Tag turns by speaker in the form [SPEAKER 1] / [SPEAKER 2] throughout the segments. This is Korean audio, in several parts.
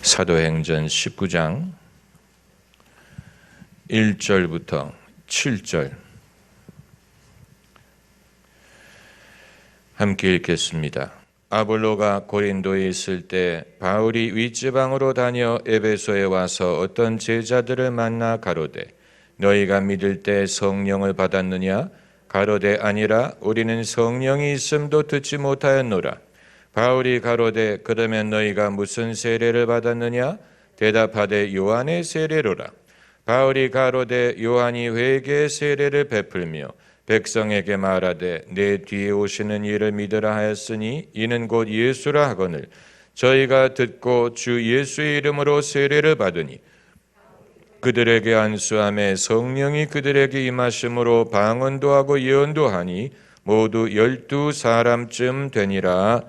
[SPEAKER 1] 사도행전 19장 1절부터 7절 함께 읽겠습니다. 아볼로가 고린도에 있을 때 바울이 윗지방으로 다녀 에베소에 와서 어떤 제자들을 만나 가로되 너희가 믿을 때 성령을 받았느냐? 가로되 아니라 우리는 성령이 있음도 듣지 못하였노라. 바울이 가로되 그러면 너희가 무슨 세례를 받았느냐? 대답하되 요한의 세례로라. 바울이 가로되 요한이 회개의 세례를 베풀며 백성에게 말하되 내 뒤에 오시는 이를 믿으라 하였으니 이는 곧 예수라 하거늘 저희가 듣고 주 예수의 이름으로 세례를 받으니 그들에게 안수함에 성령이 그들에게 임하심으로 방언도 하고 예언도 하니 모두 12사람쯤 되니라.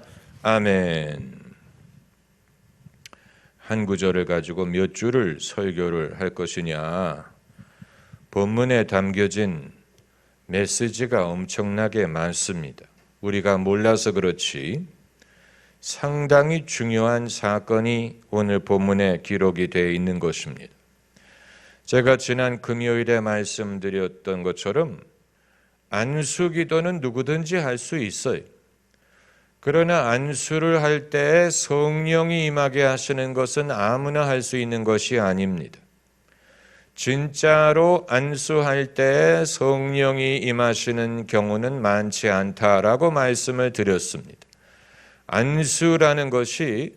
[SPEAKER 1] 아멘. 한 구절을 가지고 몇 줄을 설교를 할 것이냐? 본문에 담겨진 메시지가 엄청나게 많습니다. 우리가 몰라서 그렇지 상당히 중요한 사건이 오늘 본문에 기록이 되어 있는 것입니다. 제가 지난 금요일에 말씀드렸던 것처럼 안수기도는 누구든지 할 수 있어요. 그러나 안수를 할 때 성령이 임하게 하시는 것은 아무나 할 수 있는 것이 아닙니다. 진짜로 안수할 때 성령이 임하시는 경우는 많지 않다라고 말씀을 드렸습니다. 안수라는 것이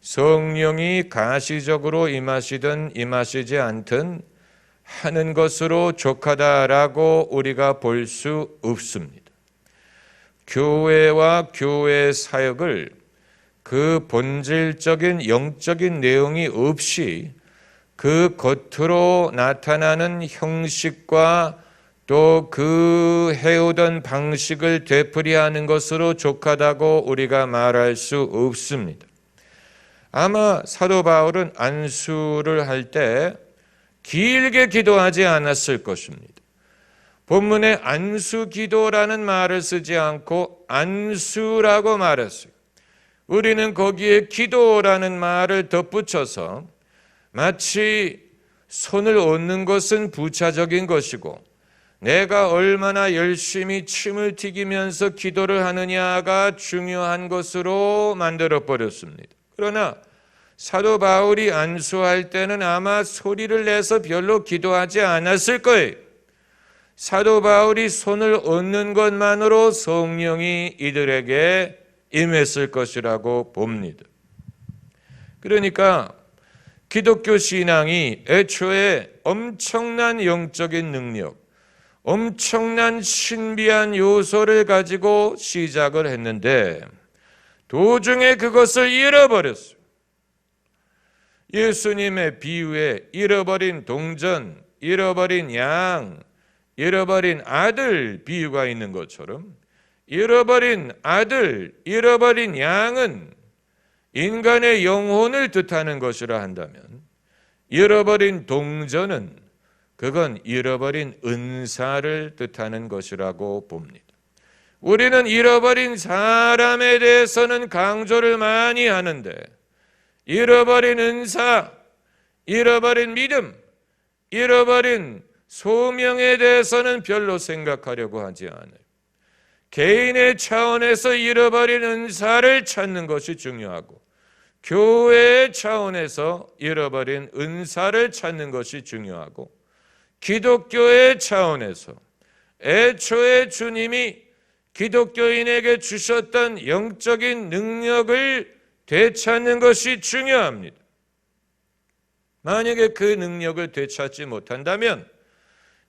[SPEAKER 1] 성령이 가시적으로 임하시든 임하시지 않든 하는 것으로 족하다라고 우리가 볼 수 없습니다. 교회와 교회 사역을 그 본질적인 영적인 내용이 없이 그 겉으로 나타나는 형식과 또 그 해오던 방식을 되풀이하는 것으로 족하다고 우리가 말할 수 없습니다. 아마 사도 바울은 안수를 할 때 길게 기도하지 않았을 것입니다. 본문에 안수기도라는 말을 쓰지 않고 안수라고 말했어요. 우리는 거기에 기도라는 말을 덧붙여서 마치 손을 얹는 것은 부차적인 것이고 내가 얼마나 열심히 침을 튀기면서 기도를 하느냐가 중요한 것으로 만들어버렸습니다. 그러나 사도 바울이 안수할 때는 아마 소리를 내서 별로 기도하지 않았을 거예요. 사도 바울이 손을 얹는 것만으로 성령이 이들에게 임했을 것이라고 봅니다. 그러니까 기독교 신앙이 애초에 엄청난 영적인 능력, 엄청난 신비한 요소를 가지고 시작을 했는데 도중에 그것을 잃어버렸어요. 예수님의 비유에 잃어버린 동전, 잃어버린 양, 잃어버린 아들 비유가 있는 것처럼 잃어버린 아들, 잃어버린 양은 인간의 영혼을 뜻하는 것이라 한다면 잃어버린 동전은 그건 잃어버린 은사를 뜻하는 것이라고 봅니다. 우리는 잃어버린 사람에 대해서는 강조를 많이 하는데 잃어버린 은사, 잃어버린 믿음, 잃어버린 소명에 대해서는 별로 생각하려고 하지 않아요. 개인의 차원에서 잃어버린 은사를 찾는 것이 중요하고 교회의 차원에서 잃어버린 은사를 찾는 것이 중요하고 기독교의 차원에서 애초에 주님이 기독교인에게 주셨던 영적인 능력을 되찾는 것이 중요합니다. 만약에 그 능력을 되찾지 못한다면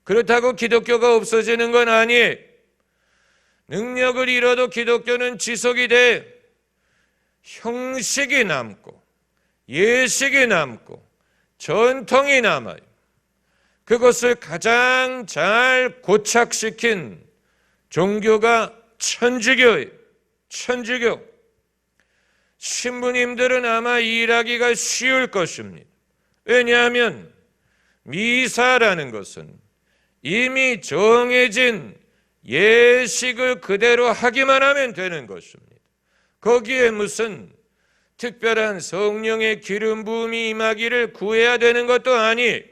[SPEAKER 1] 그렇다고 기독교가 없어지는 건 아니에요. 능력을 잃어도 기독교는 지속이 돼 형식이 남고 예식이 남고 전통이 남아요. 그것을 가장 잘 고착시킨 종교가 천주교예요. 천주교. 신부님들은 아마 일하기가 쉬울 것입니다. 왜냐하면 미사라는 것은 이미 정해진 예식을 그대로 하기만 하면 되는 것입니다. 거기에 무슨 특별한 성령의 기름 부음이 임하기를 구해야 되는 것도 아니,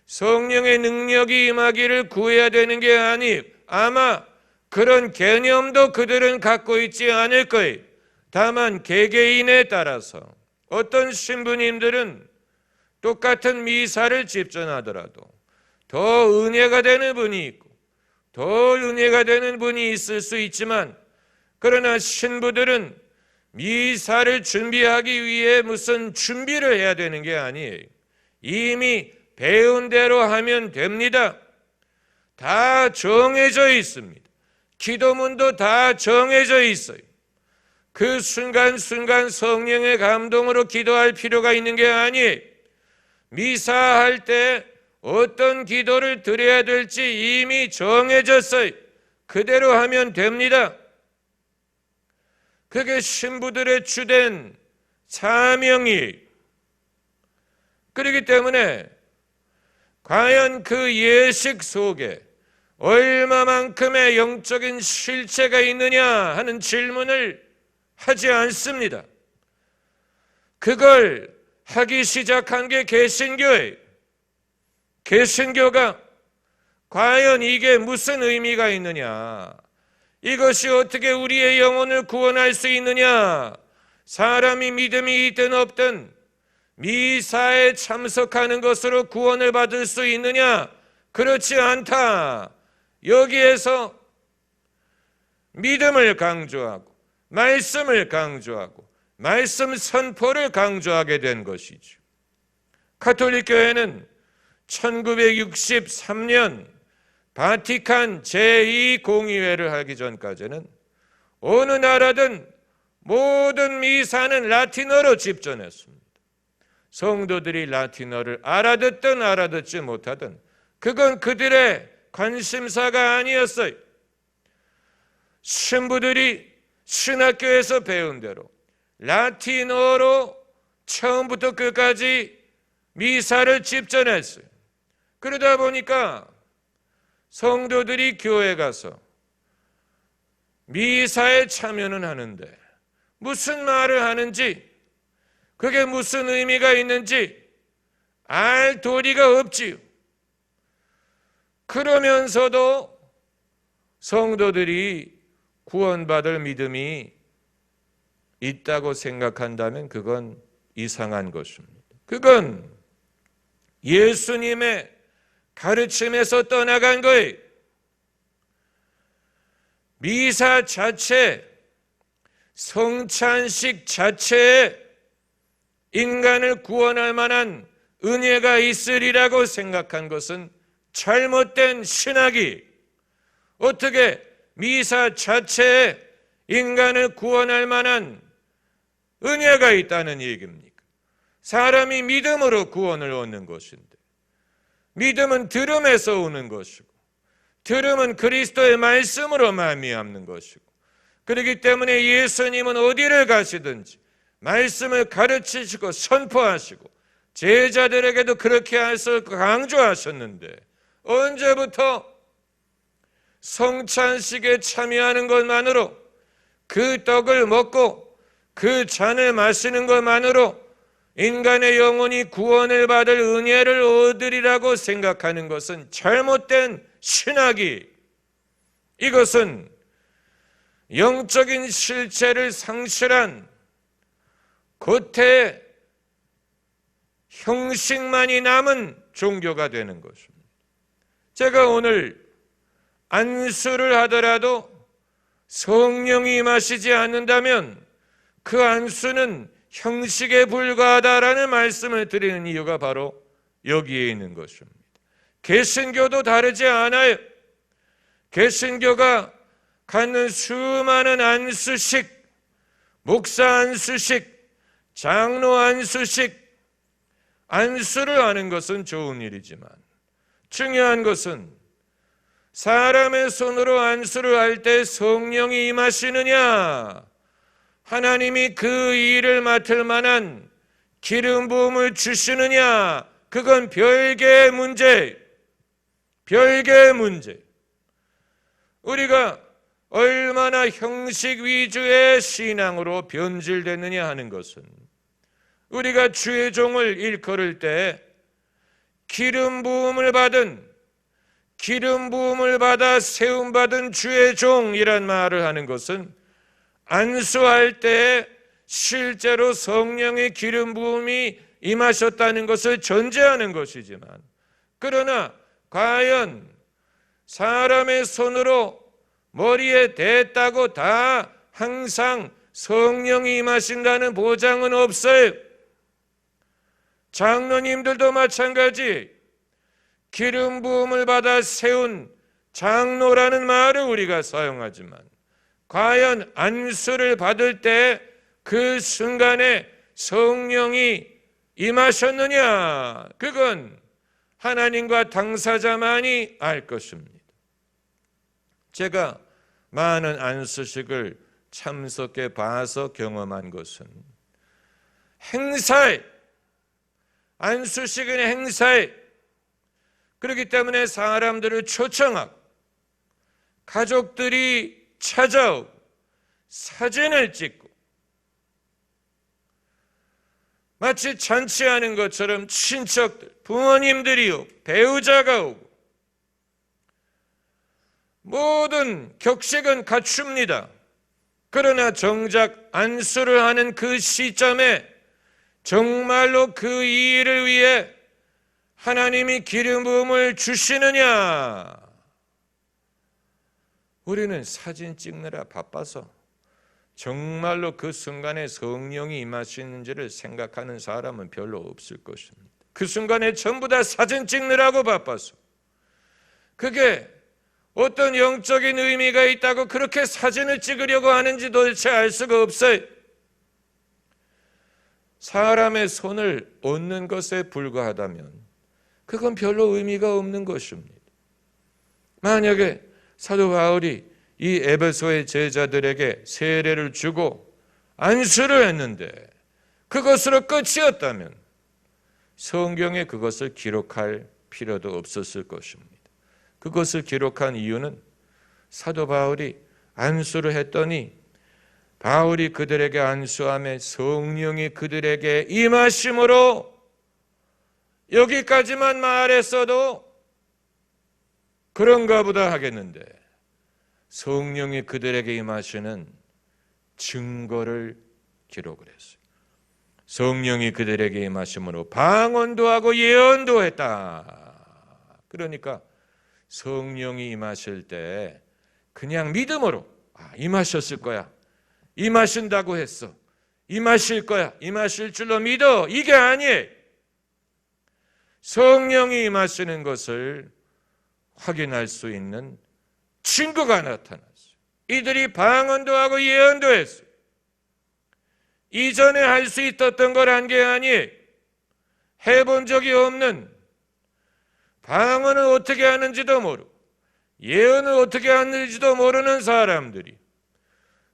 [SPEAKER 1] 성령의 능력이 임하기를 구해야 되는 게 아니, 아마 그런 개념도 그들은 갖고 있지 않을 거예요. 다만 개개인에 따라서 어떤 신부님들은 똑같은 미사를 집전하더라도 더 은혜가 되는 분이 있고 더 은혜가 되는 분이 있을 수 있지만, 그러나 신부들은 미사를 준비하기 위해 무슨 준비를 해야 되는 게 아니에요. 이미 배운 대로 하면 됩니다. 다 정해져 있습니다. 기도문도 다 정해져 있어요. 그 순간순간 성령의 감동으로 기도할 필요가 있는 게 아니에요. 미사할 때 어떤 기도를 드려야 될지 이미 정해졌어요. 그대로 하면 됩니다. 그게 신부들의 주된 사명이에요. 그렇기 때문에 과연 그 예식 속에 얼마만큼의 영적인 실체가 있느냐 하는 질문을 하지 않습니다. 그걸 하기 시작한 게 개신교예요. 개신교가 과연 이게 무슨 의미가 있느냐, 이것이 어떻게 우리의 영혼을 구원할 수 있느냐, 사람이 믿음이 있든 없든 미사에 참석하는 것으로 구원을 받을 수 있느냐, 그렇지 않다. 여기에서 믿음을 강조하고 말씀을 강조하고 말씀 선포를 강조하게 된 것이죠. 가톨릭 교회는 1963년 바티칸 제2공의회를 하기 전까지는 어느 나라든 모든 미사는 라틴어로 집전했습니다. 성도들이 라틴어를 알아듣든 알아듣지 못하든 그건 그들의 관심사가 아니었어요. 신부들이 신학교에서 배운 대로 라틴어로 처음부터 끝까지 미사를 집전했어요. 그러다 보니까 성도들이 교회 가서 미사에 참여는 하는데 무슨 말을 하는지, 그게 무슨 의미가 있는지 알 도리가 없지요. 그러면서도 성도들이 구원받을 믿음이 있다고 생각한다면 그건 이상한 것입니다. 그건 예수님의 가르침에서 떠나간 거예요. 미사 자체, 성찬식 자체에 인간을 구원할 만한 은혜가 있으리라고 생각한 것은 잘못된 신학이, 어떻게 미사 자체에 인간을 구원할 만한 은혜가 있다는 얘기입니까? 사람이 믿음으로 구원을 얻는 것인데, 믿음은 들음에서 오는 것이고 들음은 그리스도의 말씀으로 말미암는 것이고, 그렇기 때문에 예수님은 어디를 가시든지 말씀을 가르치시고 선포하시고 제자들에게도 그렇게 해서 강조하셨는데, 언제부터 성찬식에 참여하는 것만으로, 그 떡을 먹고 그 잔을 마시는 것만으로 인간의 영혼이 구원을 받을 은혜를 얻으리라고 생각하는 것은 잘못된 신학이, 이것은 영적인 실체를 상실한 겉에 형식만이 남은 종교가 되는 것입니다. 제가 오늘 안수를 하더라도 성령이 임하시지 않는다면 그 안수는 형식에 불과하다라는 말씀을 드리는 이유가 바로 여기에 있는 것입니다. 개신교도 다르지 않아요. 개신교가 갖는 수많은 안수식, 목사 안수식, 장로 안수식, 안수를 하는 것은 좋은 일이지만 중요한 것은 사람의 손으로 안수를 할 때 성령이 임하시느냐, 하나님이 그 일을 맡을 만한 기름 부음을 주시느냐, 그건 별개의 문제. 별개의 문제. 우리가 얼마나 형식 위주의 신앙으로 변질됐느냐 하는 것은 우리가 주의 종을 일컬을 때 기름 부음을 받아 세움받은 주의 종이란 말을 하는 것은 안수할 때 실제로 성령의 기름 부음이 임하셨다는 것을 전제하는 것이지만, 그러나 과연 사람의 손으로 머리에 댔다고 다 항상 성령이 임하신다는 보장은 없어요. 장로님들도 마찬가지, 기름 부음을 받아 세운 장로라는 말을 우리가 사용하지만 과연 안수를 받을 때 그 순간에 성령이 임하셨느냐? 그건 하나님과 당사자만이 알 것입니다. 제가 많은 안수식을 참석해 봐서 경험한 것은 행사에, 안수식은 행사에, 그렇기 때문에 사람들을 초청하고 가족들이 찾아오고 사진을 찍고 마치 잔치하는 것처럼 친척들, 부모님들이 오고 배우자가 오고 모든 격식은 갖춥니다. 그러나 정작 안수를 하는 그 시점에 정말로 그 일을 위해 하나님이 기름 부음을 주시느냐? 우리는 사진 찍느라 바빠서 정말로 그 순간에 성령이 임하시는지를 생각하는 사람은 별로 없을 것입니다. 그 순간에 전부 다 사진 찍느라고 바빠서 그게 어떤 영적인 의미가 있다고 그렇게 사진을 찍으려고 하는지 도대체 알 수가 없어요. 사람의 손을 얻는 것에 불과하다면 그건 별로 의미가 없는 것입니다. 만약에 사도 바울이 이 에베소의 제자들에게 세례를 주고 안수를 했는데 그것으로 끝이었다면 성경에 그것을 기록할 필요도 없었을 것입니다. 그것을 기록한 이유는 사도 바울이 안수를 했더니 바울이 그들에게 안수함에 성령이 그들에게 임하심으로 여기까지만 말했어도 그런가 보다 하겠는데 성령이 그들에게 임하시는 증거를 기록을 했어요. 성령이 그들에게 임하심으로 방언도 하고 예언도 했다. 그러니까 성령이 임하실 때 그냥 믿음으로 임하셨을 거야, 임하신다고 했어, 임하실 거야, 임하실 줄로 믿어, 이게 아니에요. 성령이 임하시는 것을 확인할 수 있는 증거가 나타났어요. 이들이 방언도 하고 예언도 했어요. 이전에 할 수 있었던 걸 한 게 아니에요. 해본 적이 없는, 방언을 어떻게 하는지도 모르고 예언을 어떻게 하는지도 모르는 사람들이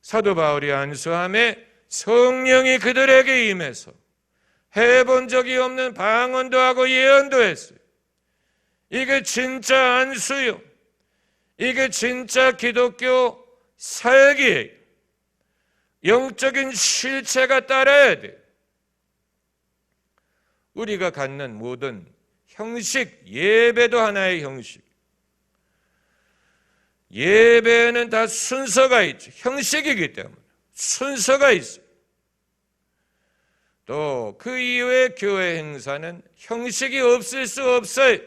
[SPEAKER 1] 사도 바울이 안수함에 성령이 그들에게 임해서 해본 적이 없는 방언도 하고 예언도 했어요. 이게 진짜 안수요, 이게 진짜 기독교 사역이에요. 영적인 실체가 따라야 돼요. 우리가 갖는 모든 형식, 예배도 하나의 형식. 예배는 다 순서가 있죠. 형식이기 때문에 순서가 있어요. 또 그 이후의 교회 행사는 형식이 없을 수 없어요.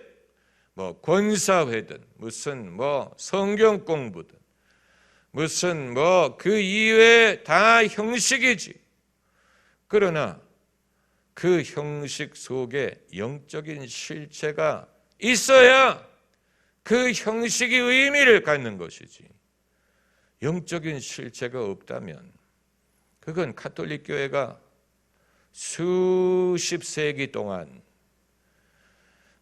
[SPEAKER 1] 뭐 권사회든 무슨 뭐 성경 공부든 무슨 뭐 그 이외에 다 형식이지. 그러나 그 형식 속에 영적인 실체가 있어야 그 형식이 의미를 갖는 것이지. 영적인 실체가 없다면 그건 가톨릭 교회가 수십 세기 동안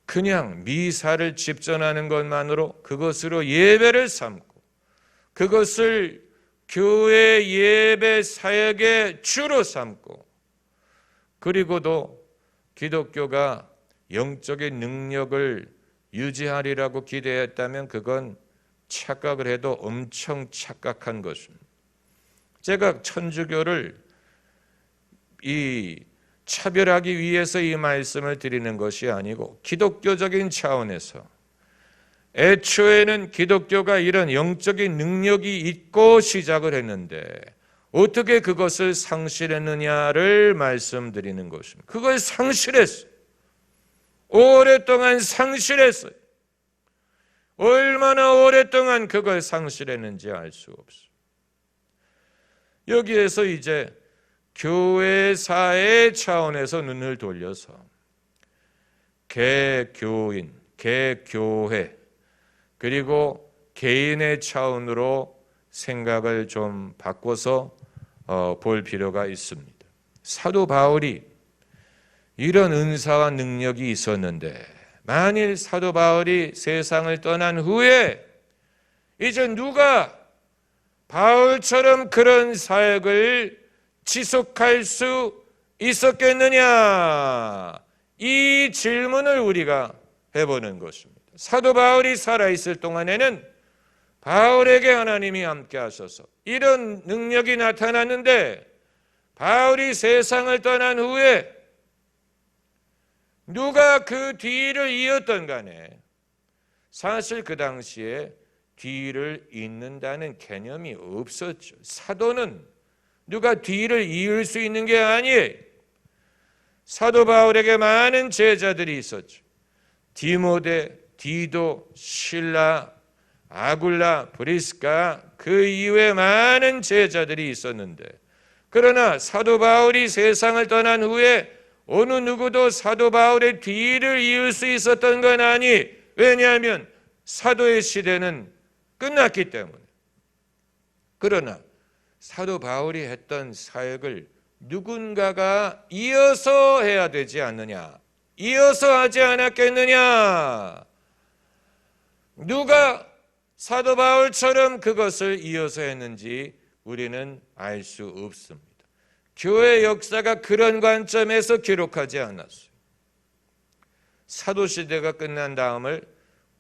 [SPEAKER 1] 그냥 미사를 집전하는 것만으로 그것으로 예배를 삼고 그것을 교회 예배 사역의 주로 삼고 그리고도 기독교가 영적인 능력을 유지하리라고 기대했다면 그건 착각을 해도 엄청 착각한 것입니다. 제가 천주교를 차별하기 위해서 이 말씀을 드리는 것이 아니고 기독교적인 차원에서 애초에는 기독교가 이런 영적인 능력이 있고 시작을 했는데 어떻게 그것을 상실했느냐를 말씀드리는 것입니다. 그걸 상실했어요. 오랫동안 상실했어요. 얼마나 오랫동안 그걸 상실했는지 알 수 없어요. 여기에서 이제 교회사의 차원에서 눈을 돌려서 개교인, 개교회, 그리고 개인의 차원으로 생각을 좀 바꿔서 볼 필요가 있습니다. 사도 바울이 이런 은사와 능력이 있었는데 만일 사도 바울이 세상을 떠난 후에 이제 누가 바울처럼 그런 사역을 지속할 수 있었겠느냐? 이 질문을 우리가 해보는 것입니다. 사도 바울이 살아있을 동안에는 바울에게 하나님이 함께 하셔서 이런 능력이 나타났는데 바울이 세상을 떠난 후에 누가 그 뒤를 이었던 간에 사실 그 당시에 뒤를 잇는다는 개념이 없었죠. 사도는 누가 뒤를 이을 수 있는 게 아니에요. 사도 바울에게 많은 제자들이 있었죠. 디모데, 디도, 실라, 아굴라, 브리스가 그 이후에 많은 제자들이 있었는데 그러나 사도 바울이 세상을 떠난 후에 어느 누구도 사도 바울의 뒤를 이을 수 있었던 건 아니. 왜냐하면 사도의 시대는 끝났기 때문에. 그러나 사도 바울이 했던 사역을 누군가가 이어서 해야 되지 않느냐? 이어서 하지 않았겠느냐? 누가 사도 바울처럼 그것을 이어서 했는지 우리는 알 수 없습니다. 교회 역사가 그런 관점에서 기록하지 않았어요. 사도시대가 끝난 다음을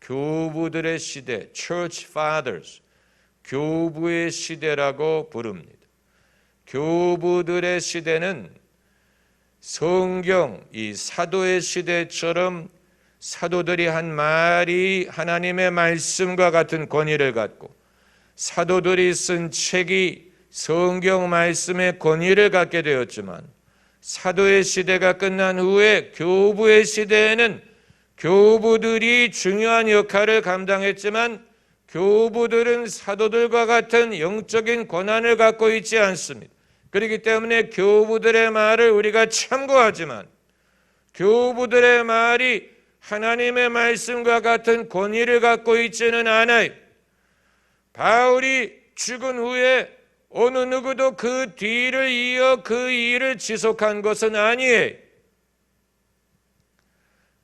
[SPEAKER 1] 교부들의 시대, Church Fathers, 교부의 시대라고 부릅니다. 교부들의 시대는 성경, 이 사도의 시대처럼 사도들이 한 말이 하나님의 말씀과 같은 권위를 갖고 사도들이 쓴 책이 성경 말씀의 권위를 갖게 되었지만 사도의 시대가 끝난 후에 교부의 시대에는 교부들이 중요한 역할을 감당했지만 교부들은 사도들과 같은 영적인 권한을 갖고 있지 않습니다. 그렇기 때문에 교부들의 말을 우리가 참고하지만 교부들의 말이 하나님의 말씀과 같은 권위를 갖고 있지는 않아요. 바울이 죽은 후에 어느 누구도 그 뒤를 이어 그 일을 지속한 것은 아니에요.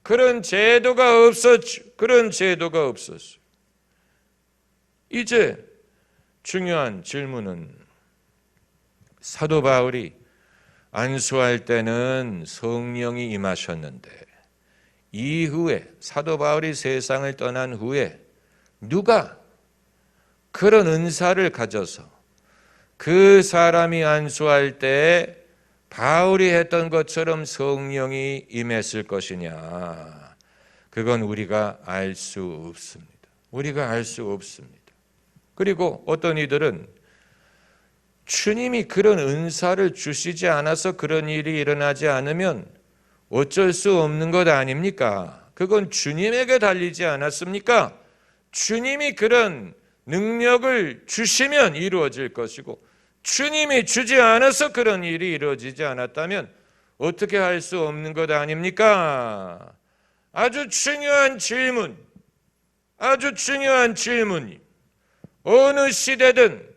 [SPEAKER 1] 그런 제도가 없었죠. 그런 제도가 없었어요. 이제 중요한 질문은 사도 바울이 안수할 때는 성령이 임하셨는데 이후에 사도 바울이 세상을 떠난 후에 누가 그런 은사를 가져서 그 사람이 안수할 때 바울이 했던 것처럼 성령이 임했을 것이냐? 그건 우리가 알 수 없습니다. 우리가 알 수 없습니다. 그리고 어떤 이들은 주님이 그런 은사를 주시지 않아서 그런 일이 일어나지 않으면 어쩔 수 없는 것 아닙니까? 그건 주님에게 달리지 않았습니까? 주님이 그런 능력을 주시면 이루어질 것이고 주님이 주지 않아서 그런 일이 이루어지지 않았다면 어떻게 할 수 없는 것 아닙니까? 아주 중요한 질문, 아주 중요한 질문이 어느 시대든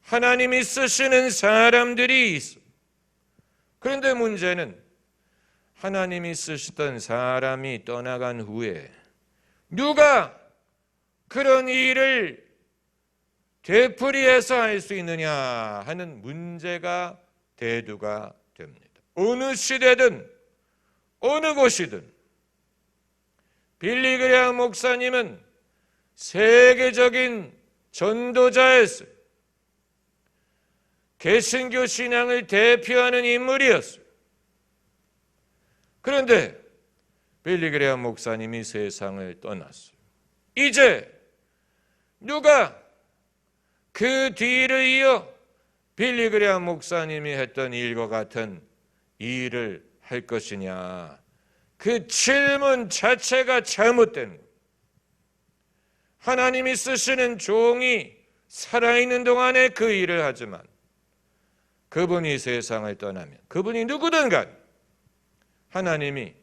[SPEAKER 1] 하나님이 쓰시는 사람들이 있어. 그런데 문제는 하나님이 쓰시던 사람이 떠나간 후에 누가 그런 일을 되풀이해서 할 수 있느냐 하는 문제가 대두가 됩니다. 어느 시대든 어느 곳이든 빌리 그레이엄 목사님은 세계적인 전도자였어요. 개신교 신앙을 대표하는 인물이었어요. 그런데 빌리 그레이엄 목사님이 세상을 떠났어요. 이제 누가 그 뒤를 이어 빌리 그레이엄 목사님이 했던 일과 같은 일을 할 것이냐? 그 질문 자체가 잘못된 거예요. 하나님이 쓰시는 종이 살아있는 동안에 그 일을 하지만 그분이 세상을 떠나면 그분이 누구든 간 하나님이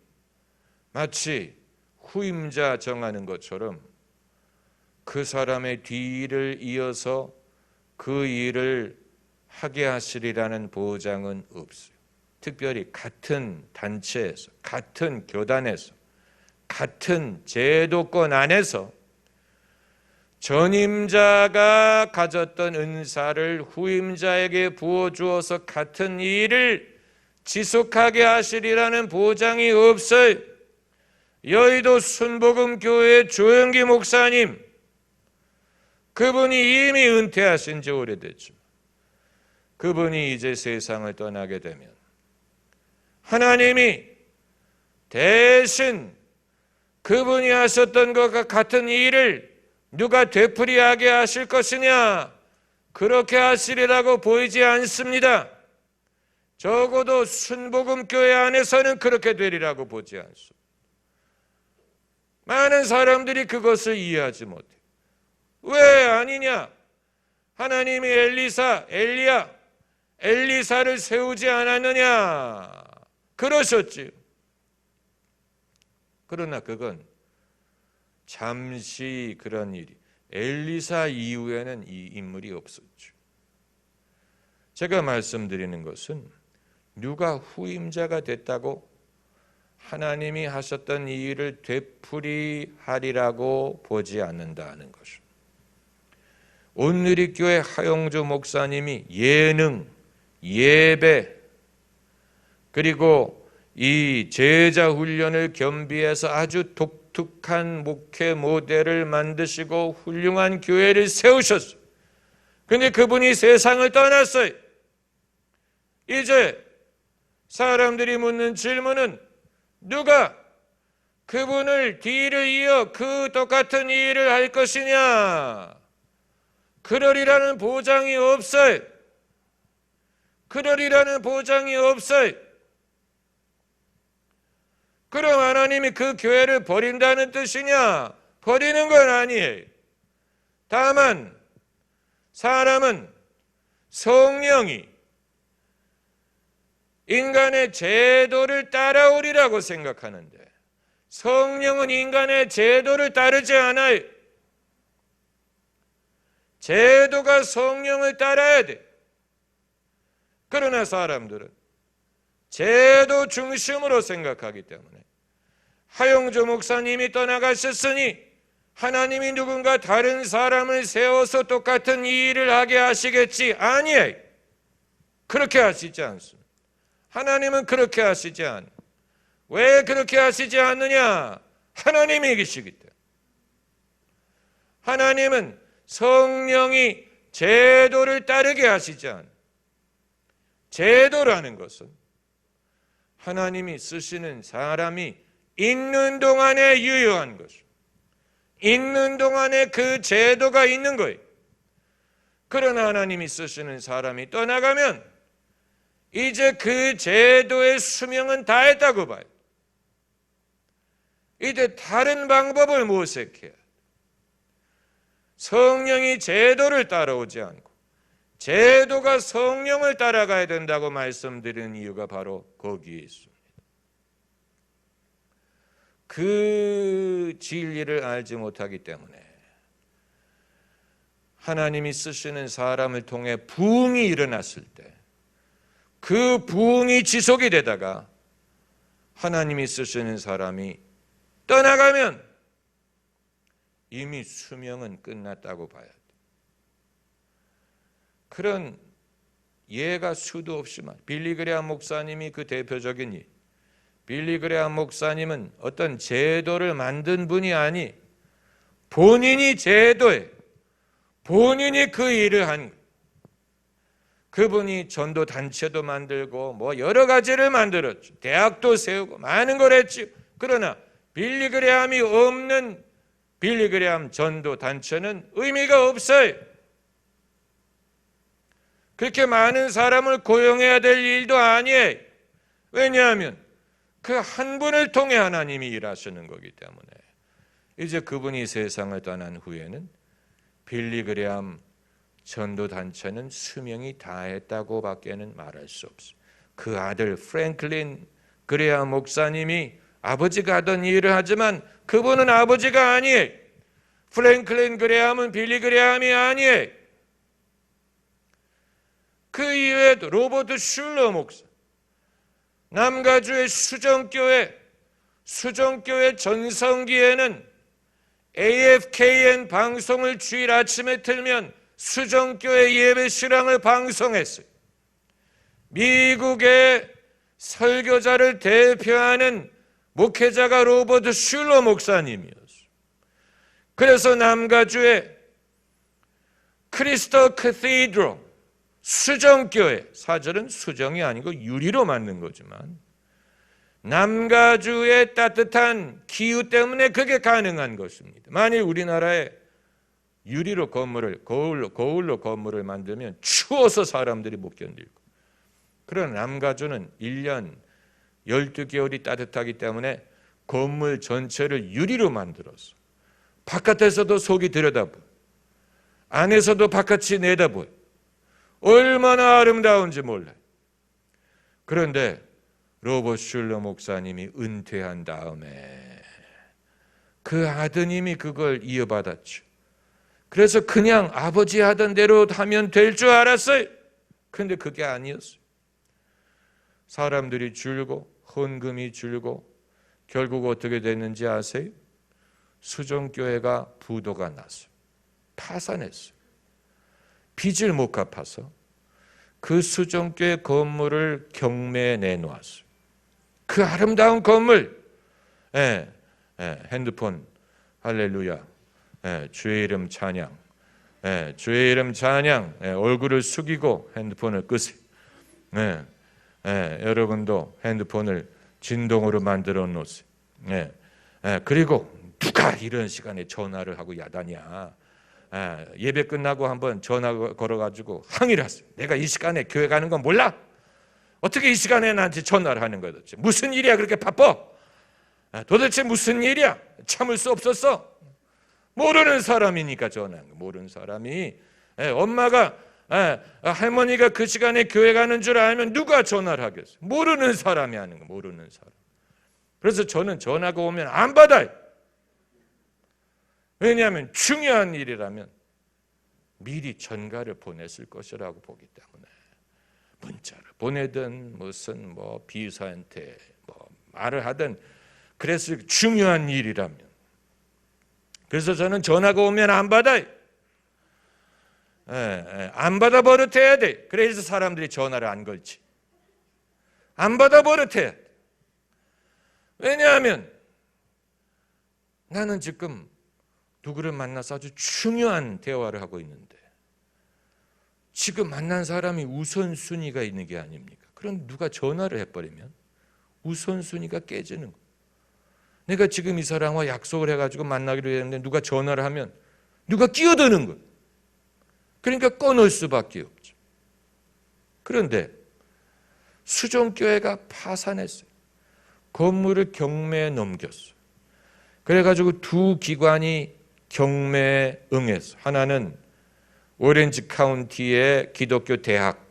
[SPEAKER 1] 마치 후임자 정하는 것처럼 그 사람의 뒤를 이어서 그 일을 하게 하시리라는 보장은 없어요. 특별히 같은 단체에서, 같은 교단에서, 같은 제도권 안에서 전임자가 가졌던 은사를 후임자에게 부어주어서 같은 일을 지속하게 하시리라는 보장이 없어요. 여의도 순복음교회 조영기 목사님, 그분이 이미 은퇴하신 지 오래됐죠. 그분이 이제 세상을 떠나게 되면 하나님이 대신 그분이 하셨던 것과 같은 일을 누가 되풀이하게 하실 것이냐? 그렇게 하시리라고 보이지 않습니다. 적어도 순복음교회 안에서는 그렇게 되리라고 보지 않습니다. 많은 사람들이 그것을 이해하지 못해요. 왜 아니냐? 하나님이 엘리사를 세우지 않았느냐? 그러셨지요. 그러나 그건 잠시 그런 일이, 엘리사 이후에는 이 인물이 없었죠. 제가 말씀드리는 것은 누가 후임자가 됐다고 하나님이 하셨던 이 일을 되풀이하리라고 보지 않는다는 것입니다. 온누리교회 하용조 목사님이 예능, 예배, 그리고 이 제자 훈련을 겸비해서 아주 독특한 목회 모델을 만드시고 훌륭한 교회를 세우셨어요. 그런데 그분이 세상을 떠났어요. 이제 사람들이 묻는 질문은 누가 그분을 뒤를 이어 그 똑같은 일을 할 것이냐? 그러리라는 보장이 없어요. 그러리라는 보장이 없어요. 그럼 하나님이 그 교회를 버린다는 뜻이냐? 버리는 건 아니에요. 다만 사람은 성령이 인간의 제도를 따라오리라고 생각하는데 성령은 인간의 제도를 따르지 않아요. 제도가 성령을 따라야 돼. 그러나 사람들은 제도 중심으로 생각하기 때문에 하용조 목사님이 떠나가셨으니 하나님이 누군가 다른 사람을 세워서 똑같은 이 일을 하게 하시겠지? 아니에요. 그렇게 하시지 않습니다. 하나님은 그렇게 하시지 않아요. 왜 그렇게 하시지 않느냐? 하나님이 계시기 때문에. 하나님은 성령이 제도를 따르게 하시지 않아요. 제도라는 것은 하나님이 쓰시는 사람이 있는 동안에 유효한 것이고 있는 동안에 그 제도가 있는 거예요. 그러나 하나님이 쓰시는 사람이 떠나가면 이제 그 제도의 수명은 다했다고 봐요. 이제 다른 방법을 모색해야 돼요. 성령이 제도를 따라오지 않고 제도가 성령을 따라가야 된다고 말씀드리는 이유가 바로 거기에 있습니다. 그 진리를 알지 못하기 때문에 하나님이 쓰시는 사람을 통해 부흥이 일어났을 때 그 부흥이 지속이 되다가 하나님이 쓰시는 사람이 떠나가면 이미 수명은 끝났다고 봐야 돼. 그런 예가 수도 없지만 빌리 그레이엄 목사님이 그 대표적인 일. 빌리 그레이엄 목사님은 어떤 제도를 만든 분이 아니 본인이 제도에 본인이 그 일을 한 거예요. 그분이 전도 단체도 만들고 뭐 여러 가지를 만들었죠. 대학도 세우고 많은 걸 했죠. 그러나 빌리그레함이 없는 빌리그레함 전도 단체는 의미가 없어요. 그렇게 많은 사람을 고용해야 될 일도 아니에요. 왜냐하면 그 한 분을 통해 하나님이 일하시는 거기 때문에. 이제 그분이 세상을 떠난 후에는 빌리그레함 전도단체는 수명이 다했다고 밖에는 말할 수 없어요. 그 아들 프랭클린 그레함 목사님이 아버지가 하던 일을 하지만 그분은 아버지가 아니에요. 프랭클린 그레함은 빌리 그레함이 아니에요. 그 이외에도 로버트 슐러 목사, 남가주의 수정교회 전성기에는 AFKN 방송을 주일 아침에 틀면 수정교회 예배 실황을 방송했어요. 미국의 설교자를 대표하는 목회자가 로버트 슐러 목사님이었어요. 그래서 남가주의 크리스터 캐티드럴 수정교회, 사절은 수정이 아니고 유리로 만든 거지만 남가주의 따뜻한 기후 때문에 그게 가능한 것입니다. 만일 우리나라에 유리로 건물을 거울로 건물을 만들면 추워서 사람들이 못 견딜 거예요. 그러나 남가주는 1년 12개월이 따뜻하기 때문에 건물 전체를 유리로 만들었어. 바깥에서도 속이 들여다보여. 안에서도 바깥이 내다보여. 얼마나 아름다운지 몰라요. 그런데 로버트 슐러 목사님이 은퇴한 다음에 그 아드님이 그걸 이어받았죠. 그래서 그냥 아버지 하던 대로 하면 될 줄 알았어요. 그런데 그게 아니었어요. 사람들이 줄고 헌금이 줄고 결국 어떻게 됐는지 아세요? 수정교회가 부도가 났어요. 파산했어요. 빚을 못 갚아서 그 수정교회 건물을 경매에 내놓았어요. 그 아름다운 건물, 핸드폰, 할렐루야, 주의 이름 찬양, 주의 이름 찬양, 얼굴을 숙이고 핸드폰을 끄세요. 여러분도 핸드폰을 진동으로 만들어 놓으세요. 그리고 누가 이런 시간에 전화를 하고 야단이야. 예배 끝나고 한번 전화 걸어가지고 항의를 하세요. 내가 이 시간에 교회 가는 건 몰라? 어떻게 이 시간에 나한테 전화를 하는 거야 도대체? 무슨 일이야 그렇게 바빠? 도대체 무슨 일이야? 참을 수 없었어? 모르는 사람이니까 전화한 거야. 모르는 사람이 엄마가 할머니가 그 시간에 교회 가는 줄 알면 누가 전화를 하겠어요? 모르는 사람이 하는 거. 모르는 사람. 그래서 저는 전화가 오면 안 받아요. 왜냐하면 중요한 일이라면 미리 전가를 보냈을 것이라고 보기 때문에 문자를 보내든 무슨 비서한테 말을 하든 그래서 중요한 일이라면 그래서 저는 전화가 오면 안 받아요. 안 받아 버릇해야 돼. 그래서 사람들이 전화를 안 걸지. 안 받아 버릇해야 돼. 왜냐하면 나는 지금 누구를 만나서 아주 중요한 대화를 하고 있는데 지금 만난 사람이 우선순위가 있는 게 아닙니까? 그럼 누가 전화를 해버리면 우선순위가 깨지는 거예요. 내가 지금 이 사람과 약속을 해가지고 만나기로 했는데 누가 전화를 하면 누가 끼어드는 거예요. 그러니까 꺼놓을 수밖에 없죠. 그런데 수정교회가 파산했어요. 건물을 경매에 넘겼어요. 그래가지고 두 기관이 경매에 응했어요. 하나는 오렌지 카운티의 기독교 대학,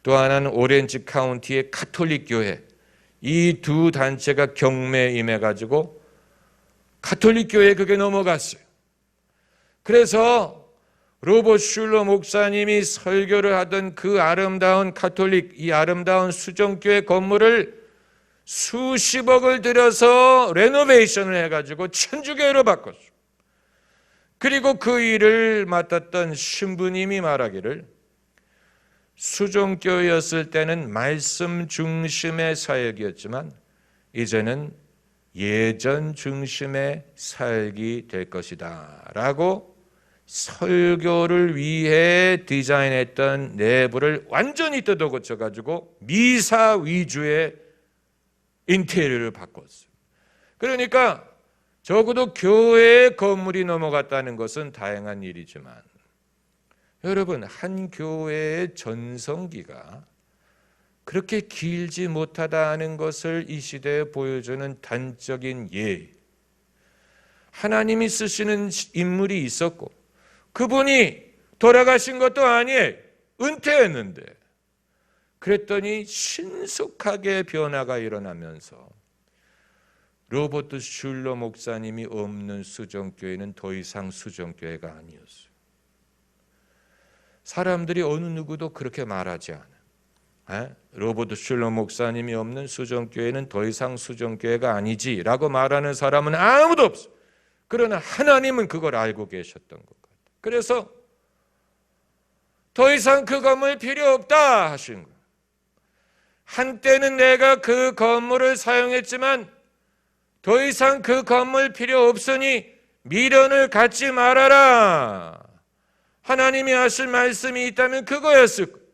[SPEAKER 1] 또 하나는 오렌지 카운티의 가톨릭 교회. 이 두 단체가 경매에 임해가지고 가톨릭 교회에 그게 넘어갔어요. 그래서 로버트 슐러 목사님이 설교를 하던 그 아름다운 가톨릭, 이 아름다운 수정교회 건물을 수십억을 들여서 레노베이션을 해가지고 천주교회로 바꿨어요. 그리고 그 일을 맡았던 신부님이 말하기를 수종교회였을 때는 말씀 중심의 사역이었지만 이제는 예전 중심에 살기 될 것이다 라고 설교를 위해 디자인했던 내부를 완전히 뜯어 고쳐가지고 미사 위주의 인테리어를 바꿨어요. 그러니까 적어도 교회의 건물이 넘어갔다는 것은 다행한 일이지만, 여러분, 한 교회의 전성기가 그렇게 길지 못하다는 것을 이 시대에 보여주는 단적인 예. 하나님이 쓰시는 인물이 있었고 그분이 돌아가신 것도 아니에요. 은퇴했는데. 그랬더니 신속하게 변화가 일어나면서 로버트 슐러 목사님이 없는 수정교회는 더 이상 수정교회가 아니었어요. 사람들이 어느 누구도 그렇게 말하지 않아요. 로버트 슐러 목사님이 없는 수정교회는 더 이상 수정교회가 아니지라고 말하는 사람은 아무도 없어요. 그러나 하나님은 그걸 알고 계셨던 것 같아요. 그래서 더 이상 그 건물 필요 없다 하신 거예요. 한때는 내가 그 건물을 사용했지만 더 이상 그 건물 필요 없으니 미련을 갖지 말아라. 하나님이 하실 말씀이 있다면 그거였을 거예요.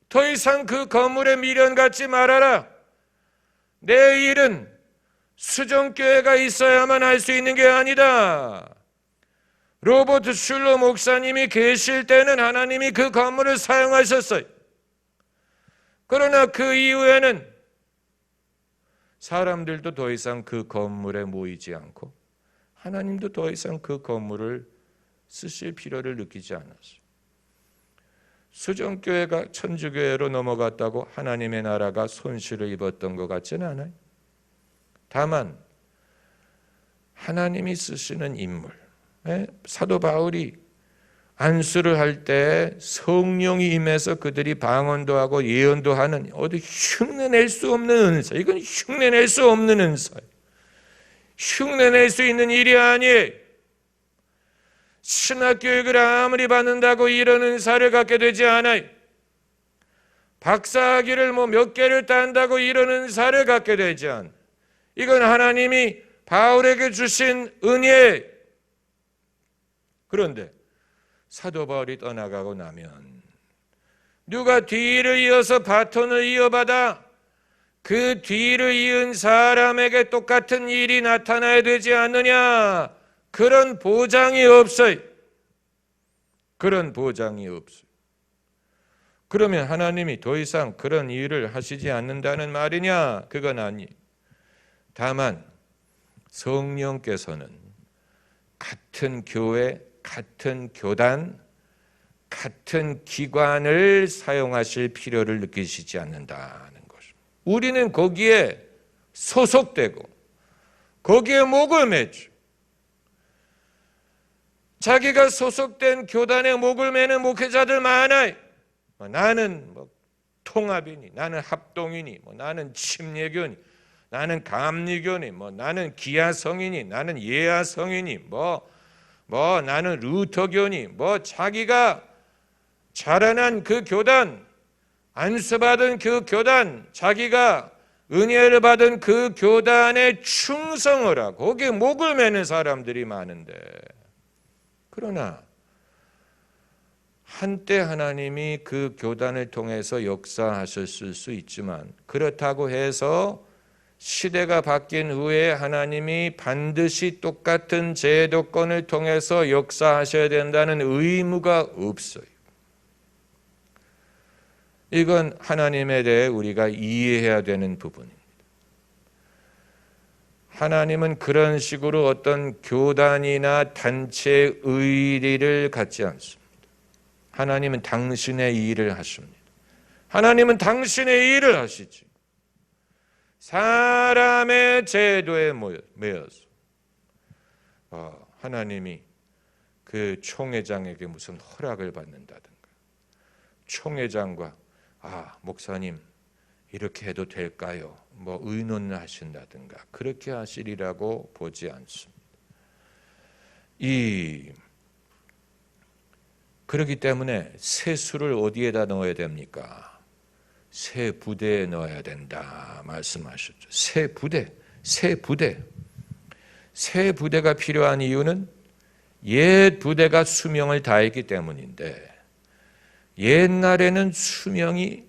[SPEAKER 1] 더 이상 그 건물에 미련 갖지 말아라. 내 일은 수정교회가 있어야만 할 수 있는 게 아니다. 로버트 슐러 목사님이 계실 때는 하나님이 그 건물을 사용하셨어요. 그러나 그 이후에는 사람들도 더 이상 그 건물에 모이지 않고 하나님도 더 이상 그 건물을 쓰실 필요를 느끼지 않았어요. 수정교회가 천주교회로 넘어갔다고 하나님의 나라가 손실을 입었던 것 같지는 않아요. 다만 하나님이 쓰시는 인물, 사도 바울이 안수를 할 때 성령이 임해서 그들이 방언도 하고 예언도 하는 어디 흉내낼 수 없는 은사. 이건 흉내낼 수 없는 은사예요. 흉내낼 수 있는 일이 아니에요. 신학교육을 아무리 받는다고 이런 은사를 갖게 되지 않아요. 박사학위를 몇 개를 딴다고 이런 은사를 갖게 되지 않아요. 이건 하나님이 바울에게 주신 은혜예요. 그런데 사도 바울이 떠나가고 나면 누가 뒤를 이어서 바톤을 이어받아 그 뒤를 이은 사람에게 똑같은 일이 나타나야 되지 않느냐? 그런 보장이 없어요. 그런 보장이 없어요. 그러면 하나님이 더 이상 그런 일을 하시지 않는다는 말이냐? 그건 아니에요. 다만 성령께서는 같은 교회, 같은 교단, 같은 기관을 사용하실 필요를 느끼시지 않는다는 것입니다. 우리는 거기에 소속되고 거기에 목을 매죠. 자기가 소속된 교단에 목을 매는 목회자들 많아요. 나는 통합이니, 나는 합동이니, 나는 침례교니, 나는 감리교니, 나는 기아성이니, 나는 예아성이니, 나는 루터교니, 자기가 자라난 그 교단, 안수받은 그 교단, 자기가 은혜를 받은 그 교단에 충성을 하고 거기에 목을 매는 사람들이 많은데, 그러나 한때 하나님이 그 교단을 통해서 역사하셨을 수 있지만 그렇다고 해서 시대가 바뀐 후에 하나님이 반드시 똑같은 제도권을 통해서 역사하셔야 된다는 의무가 없어요. 이건 하나님에 대해 우리가 이해해야 되는 부분입니다. 하나님은 그런 식으로 어떤 교단이나 단체의 의리를 갖지 않습니다. 하나님은 당신의 일을 하십니다. 하나님은 당신의 일을 하시지. 사람의 제도에 매여서 하나님이 그 총회장에게 무슨 허락을 받는다든가, 총회장과 목사님 이렇게 해도 될까요? 의논을 하신다든가 그렇게 하시리라고 보지 않습니다. 그렇기 때문에 세수를 어디에다 넣어야 됩니까? 새 부대에 넣어야 된다 말씀하셨죠. 새 부대. 새 부대가 필요한 이유는 옛 부대가 수명을 다했기 때문인데, 옛날에는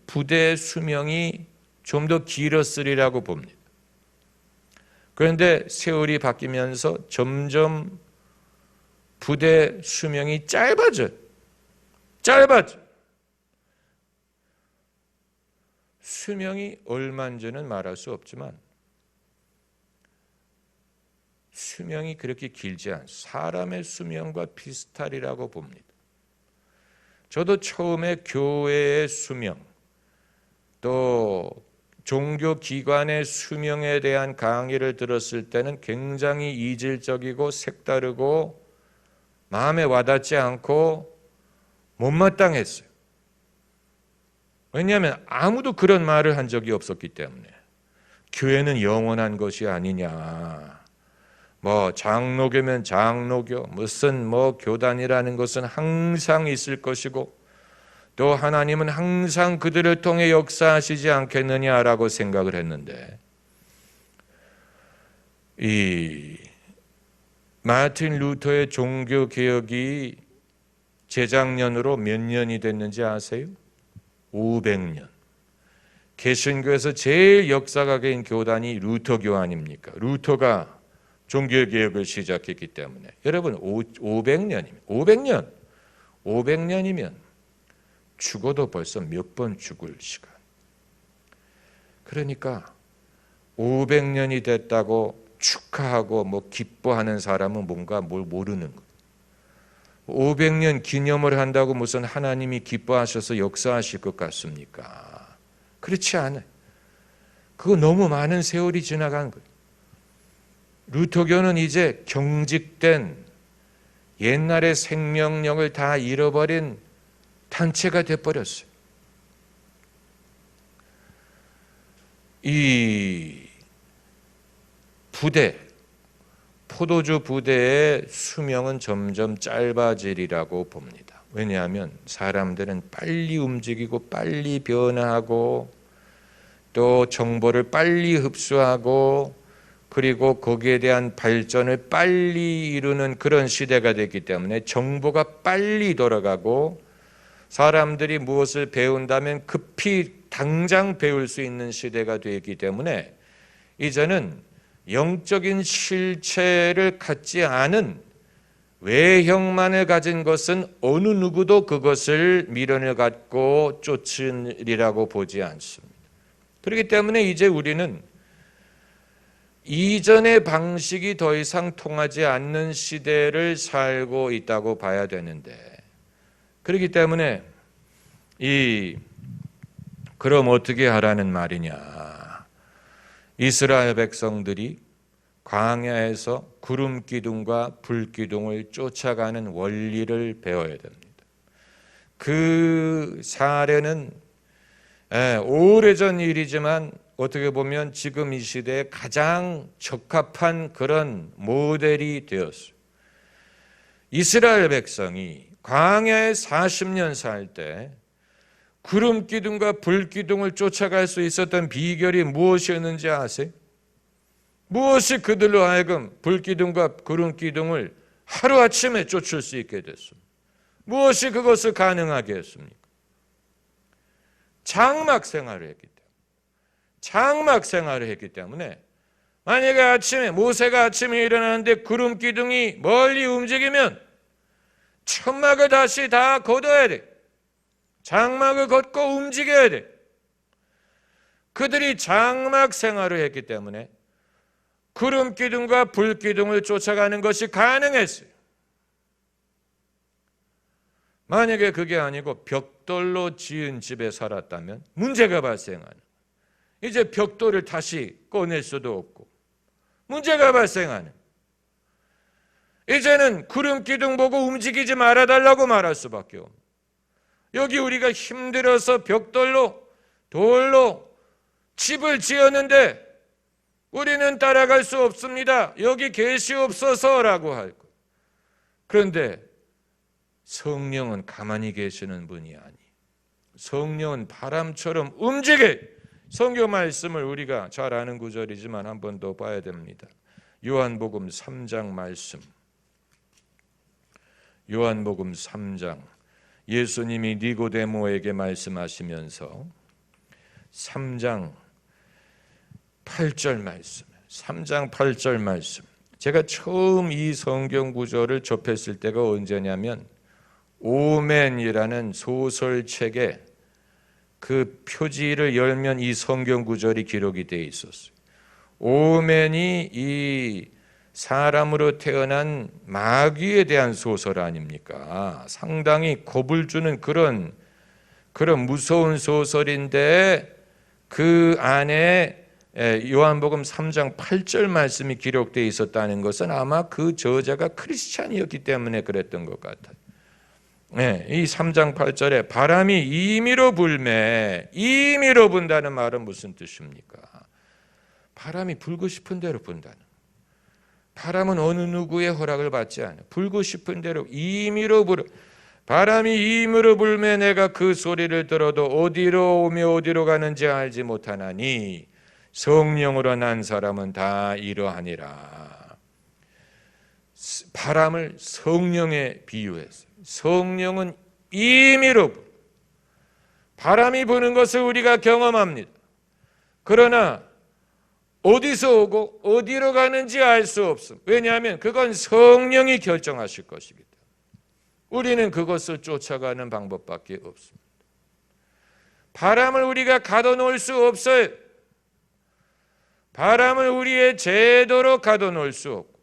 [SPEAKER 1] 부대의 수명이 좀 더 길었으리라고 봅니다. 그런데 세월이 바뀌면서 점점 부대 수명이 짧아져요. 수명이 얼마인지는 말할 수 없지만 수명이 그렇게 길지 않아요. 사람의 수명과 비슷하리라고 봅니다. 저도 처음에 교회의 수명, 또 종교기관의 수명에 대한 강의를 들었을 때는 굉장히 이질적이고 색다르고 마음에 와닿지 않고 못마땅했어요. 왜냐하면 아무도 그런 말을 한 적이 없었기 때문에. 교회는 영원한 것이 아니냐, 장로교면 장로교, 무슨 교단이라는 것은 항상 있을 것이고 또 하나님은 항상 그들을 통해 역사하시지 않겠느냐라고 생각을 했는데, 이 마틴 루터의 종교개혁이 재작년으로 몇 년이 됐는지 아세요? 500년. 개신교에서 제일 역사가 긴 교단이 루터교 아닙니까? 루터가 종교개혁을 시작했기 때문에. 여러분, 500년이면 500년이면 죽어도 벌써 몇 번 죽을 시간. 그러니까 500년이 됐다고 축하하고 기뻐하는 사람은 뭔가 뭘 모르는 거예요. 500년 기념을 한다고 무슨 하나님이 기뻐하셔서 역사하실 것 같습니까? 그렇지 않아요. 그거 너무 많은 세월이 지나간 거예요. 루터교는 이제 경직된 옛날의 생명력을 다 잃어버린 단체가 돼버렸어요. 이 포도주 부대의 수명은 점점 짧아지리라고 봅니다. 왜냐하면 사람들은 빨리 움직이고 빨리 변화하고 또 정보를 빨리 흡수하고 그리고 거기에 대한 발전을 빨리 이루는 그런 시대가 됐기 때문에 정보가 빨리 돌아가고 사람들이 무엇을 배운다면 급히 당장 배울 수 있는 시대가 되었기 때문에 이제는 영적인 실체를 갖지 않은 외형만을 가진 것은 어느 누구도 그것을 미련을 갖고 쫓으리라고 보지 않습니다. 그렇기 때문에 이제 우리는 이전의 방식이 더 이상 통하지 않는 시대를 살고 있다고 봐야 되는데, 그렇기 때문에 그럼 어떻게 하라는 말이냐? 이스라엘 백성들이 광야에서 구름 기둥과 불 기둥을 쫓아가는 원리를 배워야 됩니다. 그 사례는 오래전 일이지만 어떻게 보면 지금 이 시대에 가장 적합한 그런 모델이 되었어요. 이스라엘 백성이 광야에 40년 살 때 구름 기둥과 불 기둥을 쫓아갈 수 있었던 비결이 무엇이었는지 아세요? 무엇이 그들로 하여금 불 기둥과 구름 기둥을 하루아침에 쫓을 수 있게 됐습니까? 무엇이 그것을 가능하게 했습니까? 장막 생활을 했기 때문에 만약에 모세가 아침에 일어나는데 구름 기둥이 멀리 움직이면 천막을 다시 다 걷어야 돼. 장막을 걷고 움직여야 돼. 그들이 장막 생활을 했기 때문에 구름 기둥과 불 기둥을 쫓아가는 것이 가능했어요. 만약에 그게 아니고 벽돌로 지은 집에 살았다면 문제가 발생하는, 이제 벽돌을 다시 꺼낼 수도 없고 문제가 발생하는, 이제는 구름 기둥 보고 움직이지 말아달라고 말할 수밖에 없는, 여기 우리가 힘들어서 벽돌로 돌로 집을 지었는데 우리는 따라갈 수 없습니다. 여기 계시옵소서라고 할 것. 그런데 성령은 가만히 계시는 분이 아니, 성령은 바람처럼 움직여. 성경 말씀을 우리가 잘 아는 구절이지만 한 번 더 봐야 됩니다. 요한복음 3장 말씀. 요한복음 3장. 예수님이 니고데모에게 말씀하시면서 3장 8절 말씀. 3장 8절 말씀. 제가 처음 이 성경 구절을 접했을 때가 언제냐면 오맨이라는 소설책에 그 표지를 열면 이 성경 구절이 기록이 되어 있었어요. 오맨이 이 사람으로 태어난 마귀에 대한 소설 아닙니까? 상당히 겁을 주는 그런 무서운 소설인데 그 안에 요한복음 3장 8절 말씀이 기록되어 있었다는 것은 아마 그 저자가 크리스찬이었기 때문에 그랬던 것 같아요. 이 3장 8절에 바람이 임의로 불매, 임의로 분다는 말은 무슨 뜻입니까? 바람이 불고 싶은 대로 분다는. 바람은 어느 누구의 허락을 받지 않아요. 불고 싶은 대로 임의로 불어. 바람이 임의로 불매 내가 그 소리를 들어도 어디로 오며 어디로 가는지 알지 못하나니 성령으로 난 사람은 다 이러하니라. 바람을 성령에 비유했어요. 성령은 임의로 불어. 바람이 부는 것을 우리가 경험합니다. 그러나 어디서 오고 어디로 가는지 알 수 없습니다. 왜냐하면 그건 성령이 결정하실 것이기 때문에 우리는 그것을 쫓아가는 방법밖에 없습니다. 바람을 우리가 가둬놓을 수 없어요. 바람을 우리의 제도로 가둬놓을 수 없고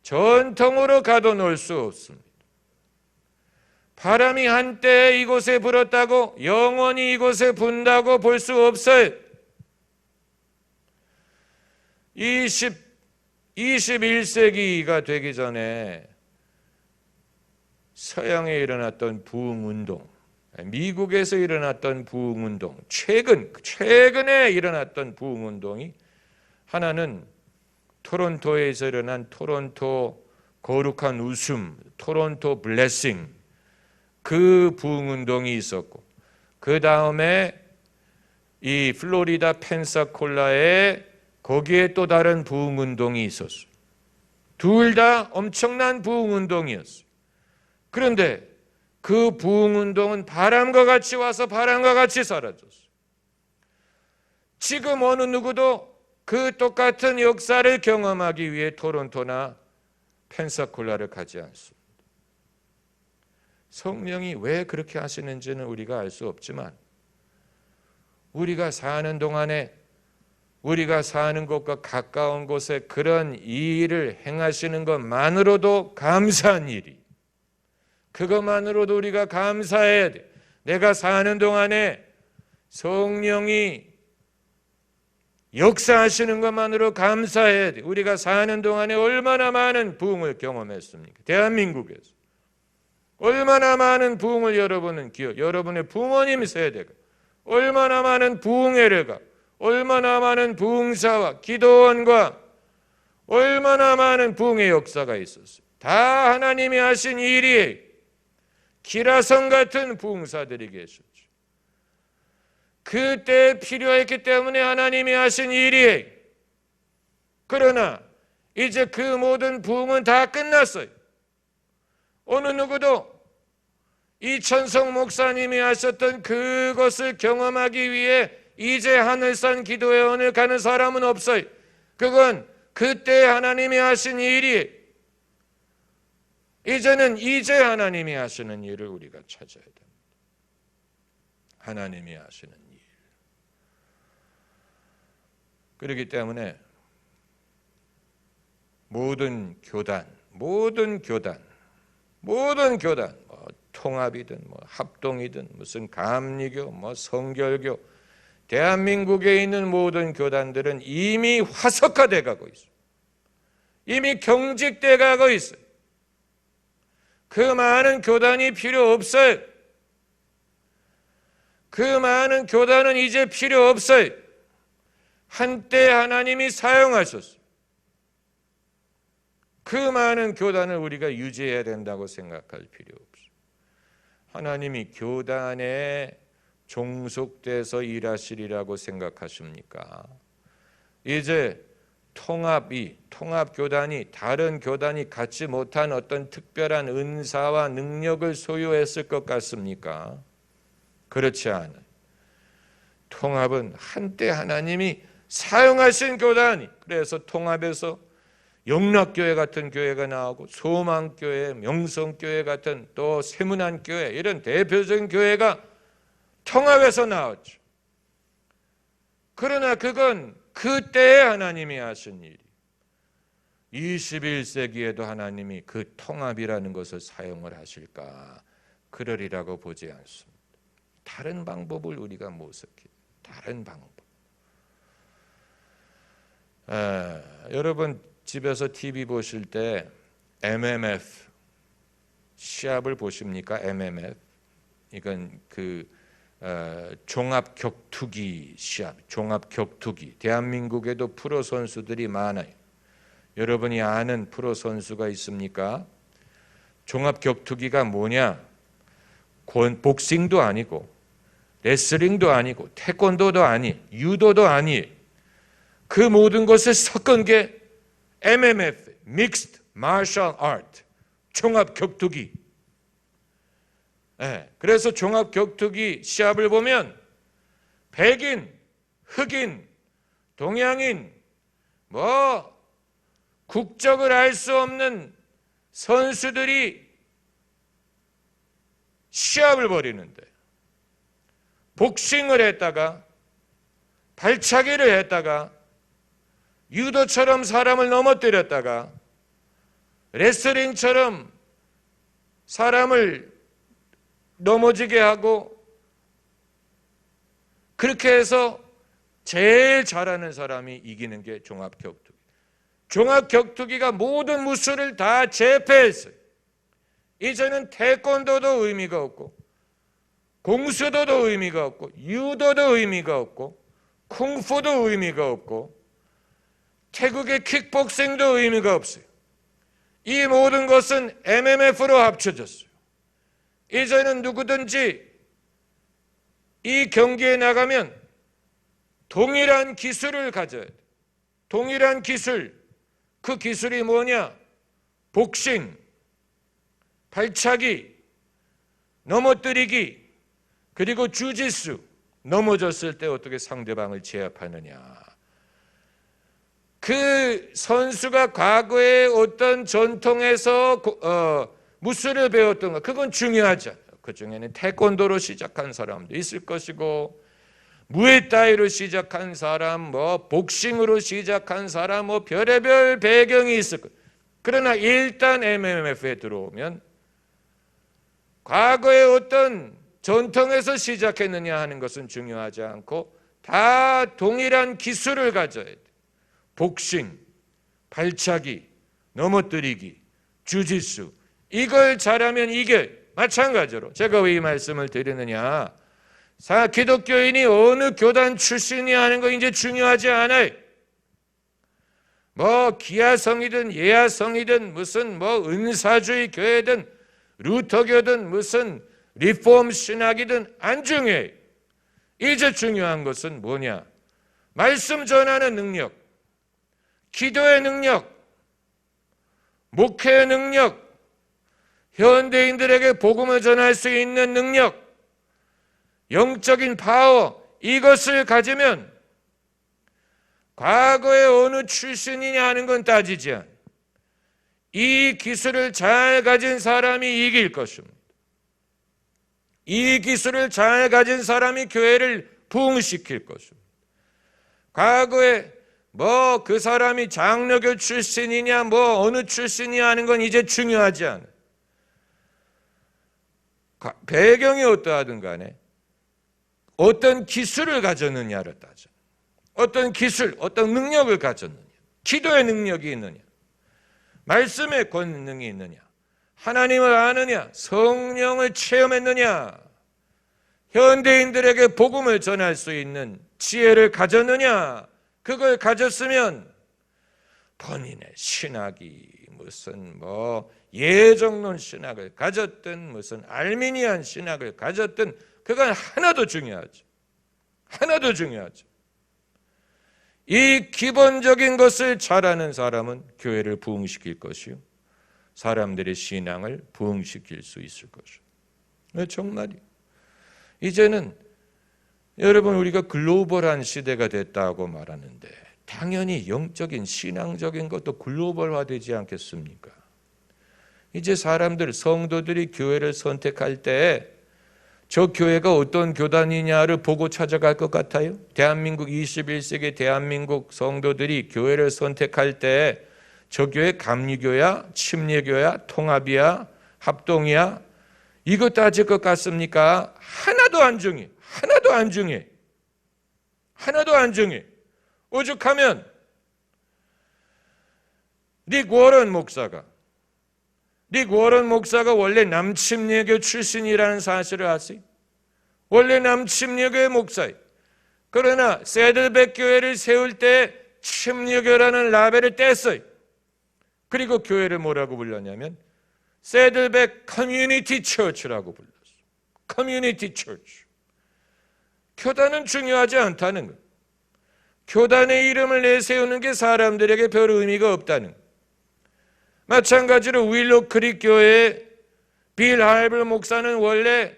[SPEAKER 1] 전통으로 가둬놓을 수 없습니다. 바람이 한때 이곳에 불었다고 영원히 이곳에 분다고 볼 수 없어요. 21세기가 되기 전에 서양에 일어났던 부흥운동, 미국에서 일어났던 부흥운동, 최근에 일어났던 부흥운동이 하나는 토론토에서 일어난 토론토 거룩한 웃음, 토론토 블레싱, 그 부흥운동이 있었고, 그 다음에 이 플로리다 펜사콜라에 거기에 또 다른 부흥운동이 있었어요. 둘 다 엄청난 부흥운동이었어요. 그런데 그 부흥운동은 바람과 같이 와서 바람과 같이 사라졌어요. 지금 어느 누구도 그 똑같은 역사를 경험하기 위해 토론토나 펜사콜라를 가지 않습니다. 성령이 왜 그렇게 하시는지는 우리가 알 수 없지만 우리가 사는 동안에 우리가 사는 곳과 가까운 곳에 그런 일을 행하시는 것만으로도 감사한 일이, 그것만으로도 우리가 감사해야 돼. 내가 사는 동안에 성령이 역사하시는 것만으로 감사해야 돼. 우리가 사는 동안에 얼마나 많은 부흥을 경험했습니까? 대한민국에서 얼마나 많은 부흥을 여러분은 여러분의 부모님 세대가 얼마나 많은 부흥회를 얼마나 많은 부흥사와 기도원과 얼마나 많은 부흥의 역사가 있었어요. 다 하나님이 하신 일이에요. 기라성 같은 부흥사들이 계셨죠. 그때 필요했기 때문에 하나님이 하신 일이에요. 그러나 이제 그 모든 부흥은 다 끝났어요. 어느 누구도 이천성 목사님이 하셨던 그것을 경험하기 위해 이제 하늘산 기도회원을 가는 사람은 없어요. 그건 그때 하나님이 하신 일이, 이제는 이제 하나님이 하시는 일을 우리가 찾아야 됩니다. 하나님이 하시는 일. 그렇기 때문에 모든 교단, 뭐 통합이든 뭐 합동이든 무슨 감리교, 뭐 성결교, 대한민국에 있는 모든 교단들은 이미 화석화돼 가고 있어요. 이미 경직돼 가고 있어요. 그 많은 교단이 필요 없어요. 그 많은 교단은 이제 필요 없어요. 한때 하나님이 사용하셨어요. 그 많은 교단을 우리가 유지해야 된다고 생각할 필요 없어요. 하나님이 교단에 종속돼서 일하시리라고 생각하십니까? 이제 통합교단이 다른 교단이 갖지 못한 어떤 특별한 은사와 능력을 소유했을 것 같습니까? 그렇지 않아요. 통합은 한때 하나님이 사용하신 교단이, 그래서 통합에서 영락교회 같은 교회가 나오고 소망교회, 명성교회 같은 또 세문안교회, 이런 대표적인 교회가 통합에서 나왔죠. 그러나 그건 그때에 하나님이 하신 일이, 21세기에도 하나님이 그 통합이라는 것을 사용을 하실까? 그러리라고 보지 않습니다. 다른 방법을 우리가 모색해요. 다른 방법. 여러분 집에서 TV 보실 때 MMF 시합을 보십니까? MMF 이건 종합 격투기 시합, 종합 격투기. 대한민국에도 프로 선수들이 많아요. 여러분이 아는 프로 선수가 있습니까? 종합 격투기가 뭐냐? 복싱도 아니고 레슬링도 아니고 태권도도 아니, 유도도 아니, 그 모든 것을 섞은 게 MMF, Mixed Martial Art, 종합 격투기. 그래서 종합 격투기 시합을 보면 백인, 흑인, 동양인, 국적을 알 수 없는 선수들이 시합을 벌이는데, 복싱을 했다가 발차기를 했다가 유도처럼 사람을 넘어뜨렸다가 레슬링처럼 사람을 넘어지게 하고, 그렇게 해서 제일 잘하는 사람이 이기는 게 종합격투기. 종합격투기가 모든 무술을 다 제패했어요. 이제는 태권도도 의미가 없고 공수도도 의미가 없고 유도도 의미가 없고 쿵푸도 의미가 없고 태국의 킥복싱도 의미가 없어요. 이 모든 것은 MMF로 합쳐졌어요. 이제는 누구든지 이 경기에 나가면 동일한 기술을 가져야 돼. 동일한 기술. 그 기술이 뭐냐? 복싱, 발차기, 넘어뜨리기, 그리고 주짓수. 넘어졌을 때 어떻게 상대방을 제압하느냐. 그 선수가 과거에 어떤 전통에서 무술을 배웠던가, 그건 중요하지 않아요. 그 중에는 태권도로 시작한 사람도 있을 것이고, 무에타이로 시작한 사람, 복싱으로 시작한 사람, 별의별 배경이 있을 거예요. 그러나 일단 MMF에 들어오면 과거에 어떤 전통에서 시작했느냐 하는 것은 중요하지 않고 다 동일한 기술을 가져야 돼. 복싱, 발차기, 넘어뜨리기, 주짓수. 이걸 잘하면 이게 마찬가지로 제가 왜 이 말씀을 드리느냐. 기독교인이 어느 교단 출신이 하는 거 이제 중요하지 않아요. 기아성이든 예아성이든 무슨 은사주의 교회든 루터교든 무슨 리폼 신학이든 안 중요해요. 이제 중요한 것은 뭐냐? 말씀 전하는 능력, 기도의 능력, 목회의 능력, 현대인들에게 복음을 전할 수 있는 능력, 영적인 파워, 이것을 가지면 과거에 어느 출신이냐 하는 건 따지지 않아요. 이 기술을 잘 가진 사람이 이길 것입니다. 이 기술을 잘 가진 사람이 교회를 부흥시킬 것입니다. 과거에 그 사람이 장로교 출신이냐 어느 출신이냐 하는 건 이제 중요하지 않아요. 배경이 어떠하든 간에 어떤 기술을 가졌느냐를 따져. 어떤 기술, 어떤 능력을 가졌느냐. 기도의 능력이 있느냐. 말씀의 권능이 있느냐. 하나님을 아느냐. 성령을 체험했느냐. 현대인들에게 복음을 전할 수 있는 지혜를 가졌느냐. 그걸 가졌으면 본인의 신학이 무슨 예정론 신학을 가졌든 무슨 알미니안 신학을 가졌든 그건 하나도 중요하죠. 하나도 중요하죠. 이 기본적인 것을 잘하는 사람은 교회를 부흥시킬 것이요, 사람들의 신앙을 부흥시킬 수 있을 것이요. 정말이 이제는 여러분, 우리가 글로벌한 시대가 됐다고 말하는데 당연히 영적인 신앙적인 것도 글로벌화되지 않겠습니까? 이제 사람들, 성도들이 교회를 선택할 때 저 교회가 어떤 교단이냐를 보고 찾아갈 것 같아요? 대한민국 21세기 대한민국 성도들이 교회를 선택할 때 저 교회 감리교야, 침례교야, 통합이야, 합동이야, 이거 따질 것 같습니까? 하나도 안 정해. 하나도 안 정해. 하나도 안 정해. 오죽하면 릭 워런 목사가 원래 남침례교 출신이라는 사실을 아세요? 원래 남침례교의 목사예요. 그러나 새들백 교회를 세울 때 침례교라는 라벨을 뗐어요. 그리고 교회를 뭐라고 불렀냐면 새들백 커뮤니티 처치라고 불렀어요. 커뮤니티 처치. 교단은 중요하지 않다는 거예요. 교단의 이름을 내세우는 게 사람들에게 별 의미가 없다는 거예요. 마찬가지로 윌로크릭 교회의 빌 할블 목사는 원래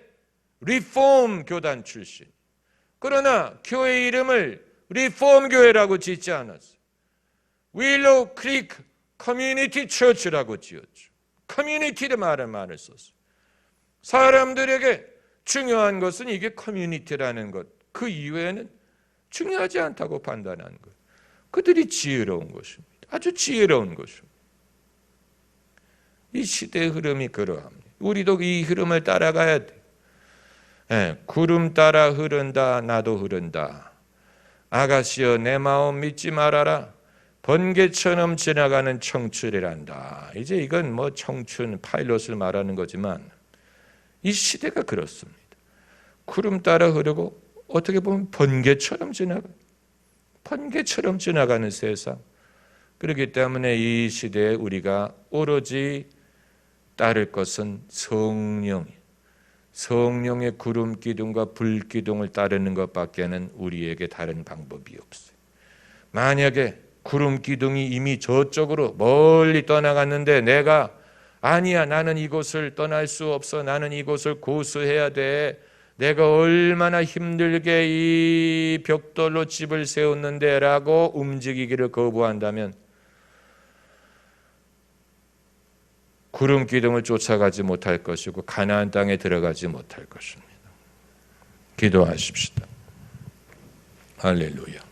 [SPEAKER 1] 리폼 교단 출신. 그러나 교회 이름을 리폼 교회라고 짓지 않았어요. 윌로크릭 커뮤니티 처치라고 지었죠. 커뮤니티를 말을 썼어요. 사람들에게 중요한 것은 이게 커뮤니티라는 것, 그 이외에는 중요하지 않다고 판단한 것. 그들이 지혜로운 것입니다. 아주 지혜로운 것입니다. 이 시대의 흐름이 그러합니다. 우리도 이 흐름을 따라가야 돼. 구름 따라 흐른다, 나도 흐른다. 아가씨여 내 마음 믿지 말아라. 번개처럼 지나가는 청춘이란다. 이제 이건 뭐 청춘 파일럿을 말하는 거지만 이 시대가 그렇습니다. 구름 따라 흐르고 어떻게 보면 번개처럼 지나가는 세상. 그렇기 때문에 이 시대에 우리가 오로지 따를 것은 성령의 구름 기둥과 불 기둥을 따르는 것밖에는 우리에게 다른 방법이 없어요. 만약에 구름 기둥이 이미 저쪽으로 멀리 떠나갔는데 내가 아니야, 나는 이곳을 떠날 수 없어, 나는 이곳을 고수해야 돼, 내가 얼마나 힘들게 이 벽돌로 집을 세웠는데 라고 움직이기를 거부한다면 구름 기둥을 쫓아가지 못할 것이고 가나안 땅에 들어가지 못할 것입니다. 기도하십시다. 할렐루야.